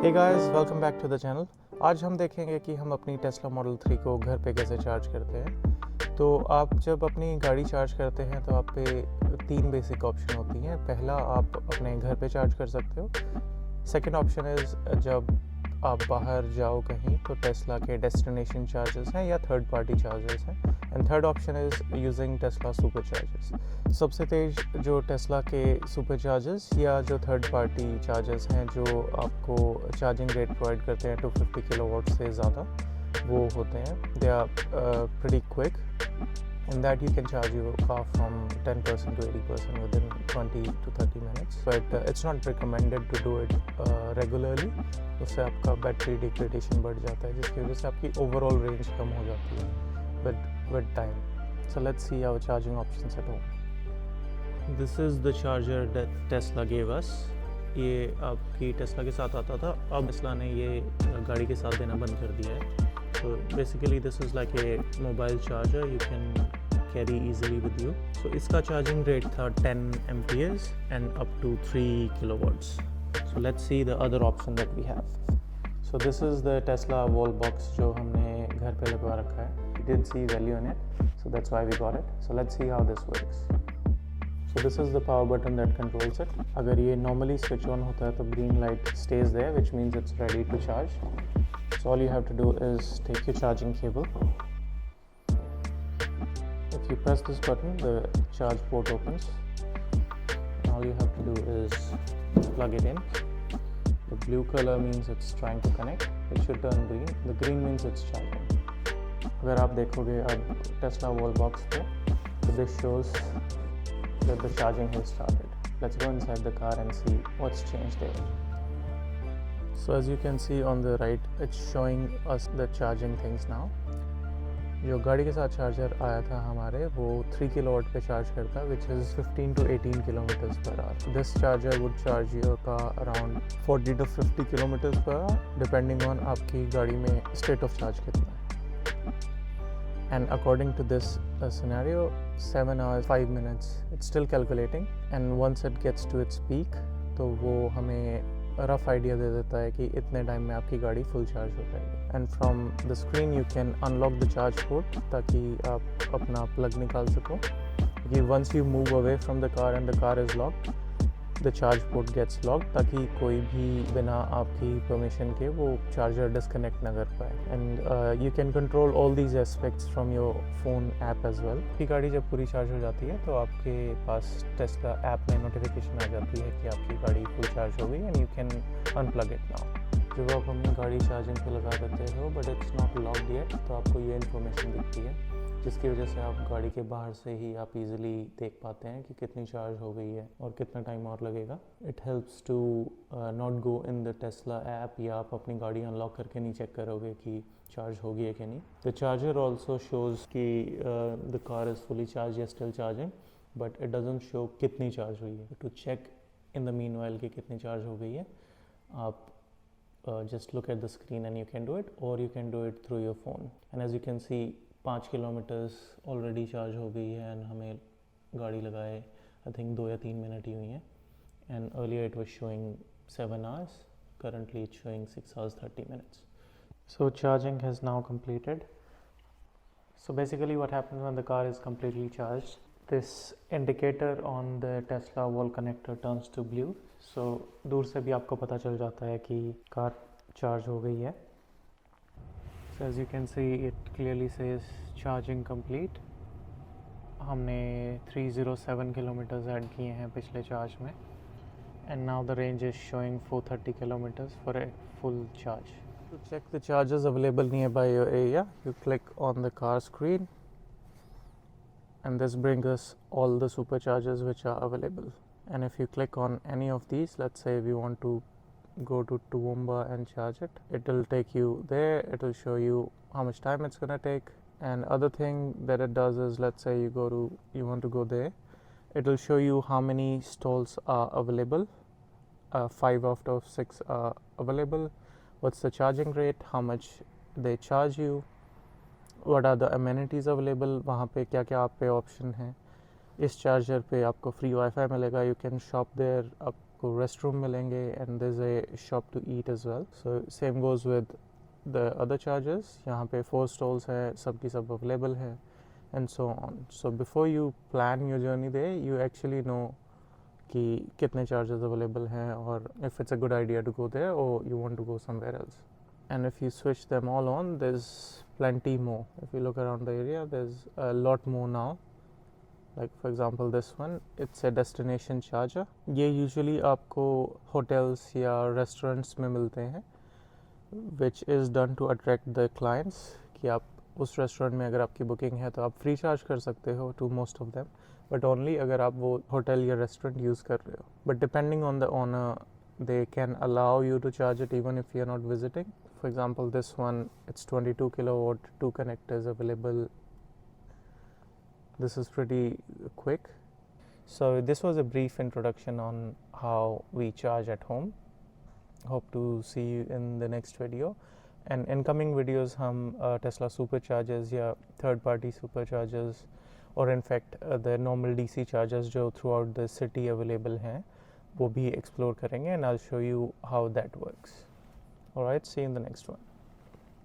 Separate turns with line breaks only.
Hey guys, welcome back to the channel. आज हम देखेंगे कि हम अपनी टेस्ला मॉडल 3 को घर पे कैसे चार्ज करते हैं। तो आप जब अपनी गाड़ी चार्ज करते हैं तो आप पे 3 बेसिक ऑप्शन होती हैं। पहला, आप अपने घर पे चार्ज कर सकते हो। सेकंड ऑप्शन इज़ जब आप बाहर जाओ कहीं तो टेस्ला के डेस्टिनेशन चार्जेस हैं या थर्ड पार्टी चार्जेस हैं। And third option is using Tesla super charges. सबसे तेज़ जो टेस्ला के सुपर चार्जेस या जो थर्ड पार्टी चार्जेस हैं जो आपको चार्जिंग रेट प्रोवाइड करते हैं 250 किलोवाट से ज़्यादा, वो होते हैं। They are pretty quick in that you can charge your car from 10% to 80% within 20 to 30 minutes, but it's not recommended to do it regularly. उससे आपका बैटरी डिग्रेडेशन बढ़ जाता है जिसकी वजह से आपकी ओवरऑल रेंज कम हो जाती है with time. So let's see our charging options at home. This is the charger that Tesla gave us. ये आपकी टेस्ला के साथ आता था, अब टेस्ला ने ये गाड़ी के साथ देना बंद कर दिया है। So basically this is like a mobile charger you can carry easily with you. So इसका charging rate था 10 amperes and up to 3 kilowatts. So let's see the other option that we have. So this is the Tesla wall box जो हमने घर पे लगवा रखा है. We did see value in it, so that's why we got it. So let's see how this works. So this is the power button that controls it. अगर ये normally switch on होता है तो green light stays there, which means it's ready to charge. So all you have to do is take your charging cable. If you press this button, the charge port opens. And all you have to do is plug it in. The blue color means it's trying to connect. It should turn green. The green means it's charging. अगर आप देखोगे अब Tesla wall box पे, so this shows that the charging has started. Let's go inside the car and see what's changed there. So as you can see on the right, it's showing us the charging things now. जो गाड़ी के साथ charger आया था हमारे, वो 3 kilowatt पे charge करता है, which is 15 to 18 kilometers per hour. This charger would charge your car around 40 to 50 kilometers per hour, depending on आपकी गाड़ी में state of charge कितना है. And according to this scenario, 7 hours 5 minutes, it's still calculating. And once it gets to its peak, तो वो हमें rough idea दे देता है कि इतने टाइम में आपकी गाड़ी फुल चार्ज हो जाएगी. And from the screen you can unlock the charge port ताकि आप अपना प्लग निकाल सको. कि once you move away from the car and the car is locked, the charge port gets locked ताकि कोई भी बिना आपकी परमिशन के वो चार्जर डिस्कनेक्ट ना कर पाए. And you can control all these aspects from your phone app as well. आपकी गाड़ी जब पूरी चार्ज हो जाती है तो आपके पास टेस्ला ऐप में नोटिफिकेशन आ जाती है कि आपकी गाड़ी फुल चार्ज हो गई and you can unplug it now. जब आप अपनी गाड़ी चार्जिंग पे लगा देते हो but it's not locked yet, तो आपको ये इन्फॉर्मेशन दिखती है जिसकी वजह से आप गाड़ी के बाहर से ही आप इजीली देख पाते हैं कि कितनी चार्ज हो गई है और कितना टाइम और लगेगा. It helps to not go in the Tesla app या आप अपनी गाड़ी अनलॉक करके नहीं चेक करोगे कि चार्ज होगी है कि नहीं. द चार्जर ऑल्सो शोज़ कि the car is fully charge या still charging, but it doesn't show कितनी चार्ज हुई है. To check in the meanwhile कि कितनी चार्ज हो गई है, आप just look at the screen and you can do it, or you can do it through your phone. And as you can see, 5 kilometres already charge हो गई है and हमें गाड़ी लगाए आई थिंक 2 या 3 मिनट ही हुई हैं. And earlier it was showing 7 hours. Currently it's showing 6 hours 30 minutes. So charging has now completed. So basically what happens when the car is completely charged, this indicator on the Tesla wall connector turns to blue. So दूर से भी आपको पता चल जाता है कि car charge हो गई है. So as you can see, it clearly says charging complete. हमने 307 kilometers ऐड किए हैं पिछले चार्ज में. And now the range is showing 430 kilometers for a full charge. To check the charges available nearby your area, you click on the car screen. And this brings us all the superchargers which are available. And if you click on any of these, let's say we want to go to Toowoomba and charge it, it will take you there. It will show you how much time it's going to take. And other thing that it does is, let's say you want to go there, it will show you how many stalls are available. 5 out of 6 are available. What's the charging rate, how much they charge you, what are the amenities available, वहाँ पे क्या आप पे option हैं. इस charger पे आपको free wifi मिलेगा. You can shop there. आप आपको restroom मिलेंगे and there's a shop to eat as well. So same goes with the other chargers. यहाँ पे 4 stalls है, सबकी सब available है and so on. So before you plan your journey there, you actually know कि कितने chargers available हैं और if it's a good idea to go there or you want to go somewhere else. And if you switch them all on, there's plenty more. If you look around the area, there's a lot more now. Like for example this one, it's a destination charger. ये usually आपको hotels या restaurants में मिलते हैं, which is done to attract the clients. कि आप उस restaurant में अगर आपकी booking है तो आप free charge कर सकते हो to most of them, but only अगर आप वो hotel या restaurant use कर रहे हो. But depending on the owner, they can allow you to charge it even if you're not visiting. For example, this one, it's 22 kilowatt, 2 connectors available. This is pretty quick. So this was a brief introduction on how we charge at home. Hope to see you in the next video. And in coming videos, हम Tesla superchargers या third party superchargers or in fact the normal DC chargers जो throughout the city available हैं, वो भी explore करेंगे and I'll show you how that works. Alright, see you in the next one.